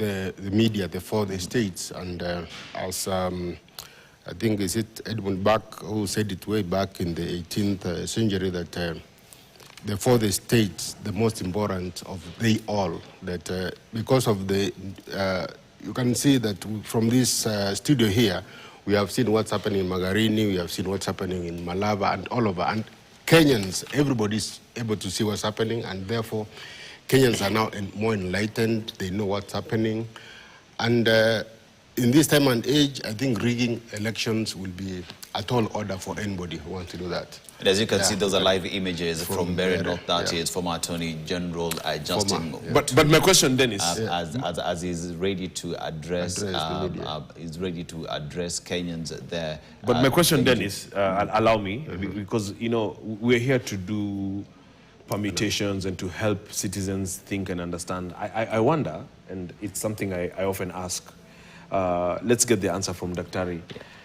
the media, the fourth estates, and as I think is it Edmund Burke who said it way back in the 18th century that the fourth estate, the most important of they all, that because of the, you can see that from this studio here, we have seen what's happening in Magarini, we have seen what's happening in Malaba and all over. And Kenyans, everybody's able to see what's happening, and therefore Kenyans are now more enlightened, they know what's happening. And in this time and age, I think rigging elections will be a tall order for anybody who wants to do that. And as you can see, those are live images from Mbeere North, that is former Attorney General Justin. But my question then is, as he's ready to address Kenyans there. But my question then is, allow me, because you know we're here to do permutations and to help citizens think and understand. I wonder, and it's something I often ask. Let's get the answer from Daktari.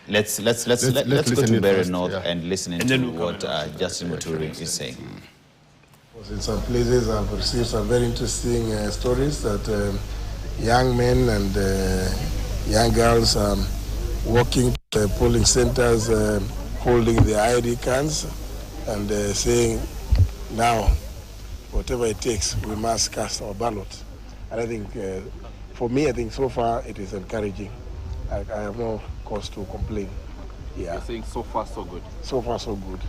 Let's go to Mbeere North and listen to what Justin Muturi is saying. In some places I've received some very interesting stories that young men and young girls are walking to polling centers holding their ID cards and saying, now, whatever it takes, we must cast our ballot. And I think, for me, I think so far it is encouraging. I have no cause to complain. Yeah. You're saying so far so good? So far so good.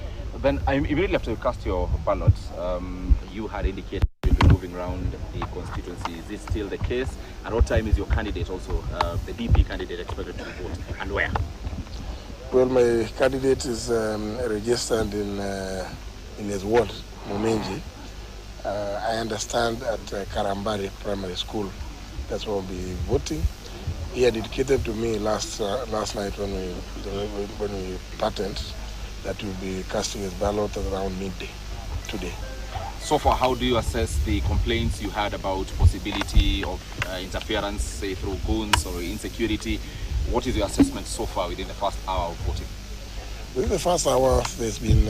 Then immediately after you cast your ballot, you had indicated you'll be moving around the constituency. Is this still the case? And what time is your candidate also, the DP candidate, expected to vote, and where? Well, my candidate is registered in his ward, Momenji. I understand at Karembere Primary School. That's where I'll be voting. He had indicated to me last night when we patent that we'll be casting his ballot around midday today. So far, how do you assess the complaints you had about possibility of interference, say through goons or insecurity? What is your assessment so far within the first hour of voting? Within the first hour, there's been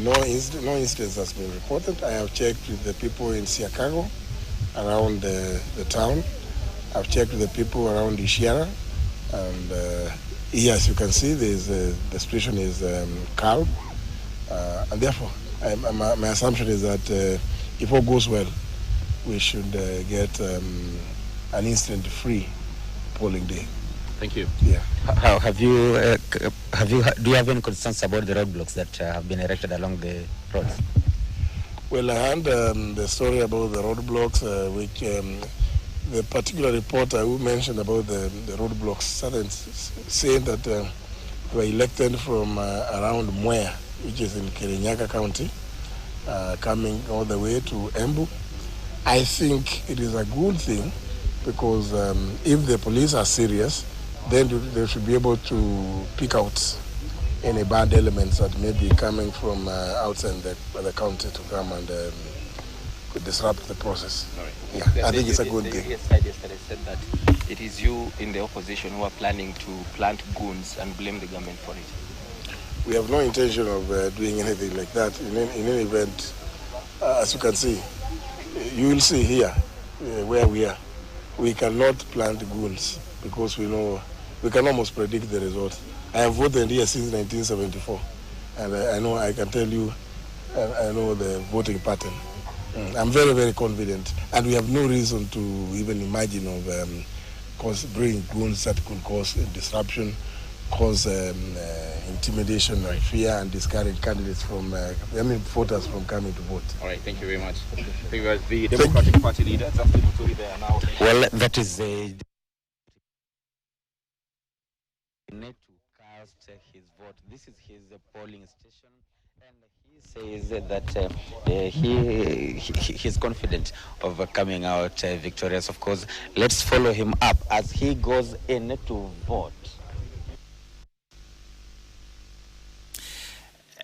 no incidents that's been reported. I have checked with the people in Siakago around the town. I've checked with the people around Ishiara, and here, as you can see, the situation is calm, and therefore, my assumption is that if all goes well, we should get an incident-free polling day. Thank you. Yeah. Do you have any concerns about the roadblocks that have been erected along the roads? Well, I heard the story about the roadblocks, which the particular reporter who mentioned about the roadblocks started saying that they were elected from around Mwea, which is in Kirinyaga County, coming all the way to Embu. I think it is a good thing because if the police are serious, then they should be able to pick out any bad elements that may be coming from outside the county to come and could disrupt the process. Right. Yeah, I think it's a good thing. Yesterday said that it is you in the opposition who are planning to plant goons and blame the government for it. We have no intention of doing anything like that. In any event, as you can see, you will see here where we are. We cannot plant goons because we know we can almost predict the result. I have voted here since 1974, and I know I can tell you, I know the voting pattern. I'm very, very confident, and we have no reason to even imagine of bringing goons that could cause disruption, cause intimidation, and fear, and discourage candidates from, voters from coming to vote. All right, thank you very much. Thank you very much. The Democratic Party leader, Justin Muturi, there now. Well, that is a need to cast his vote. This is his polling station, and he says that he's confident of coming out victorious. Of course, let's follow him up as he goes in to vote.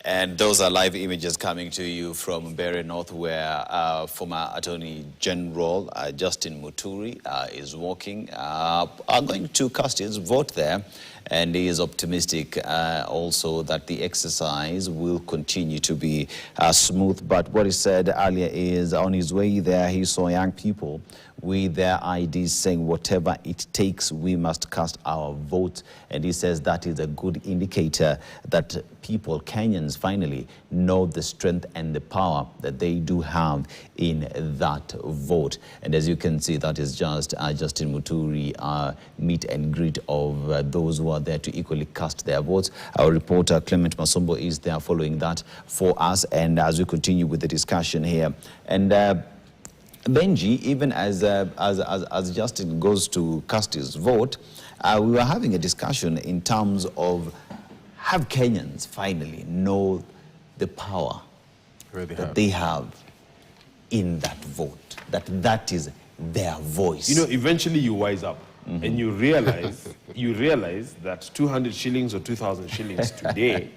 And those are live images coming to you from Mbeere North, where former Attorney General Justin Muturi is walking, going to cast his vote there. And he is optimistic also that the exercise will continue to be smooth. But what he said earlier is on his way there, he saw young people with their IDs saying whatever it takes, we must cast our vote. And he says that is a good indicator that people, Kenyans, finally know the strength and the power that they do have in that vote. And as you can see, that is just Justin Muturi meet and greet of those who are there to equally cast their votes. Our reporter Clement Masombo is there following that for us. And as we continue with the discussion here, and Benji, even as Justin goes to cast his vote, we were having a discussion in terms of have Kenyans finally know the power that they have in that vote, that is their voice. You know, eventually you wise up and you realize that 200 shillings or 2,000 shillings today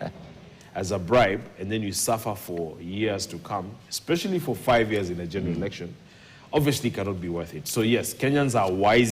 as a bribe, and then you suffer for years to come, especially for 5 years in a general election, obviously cannot be worth it. So yes, Kenyans are wise.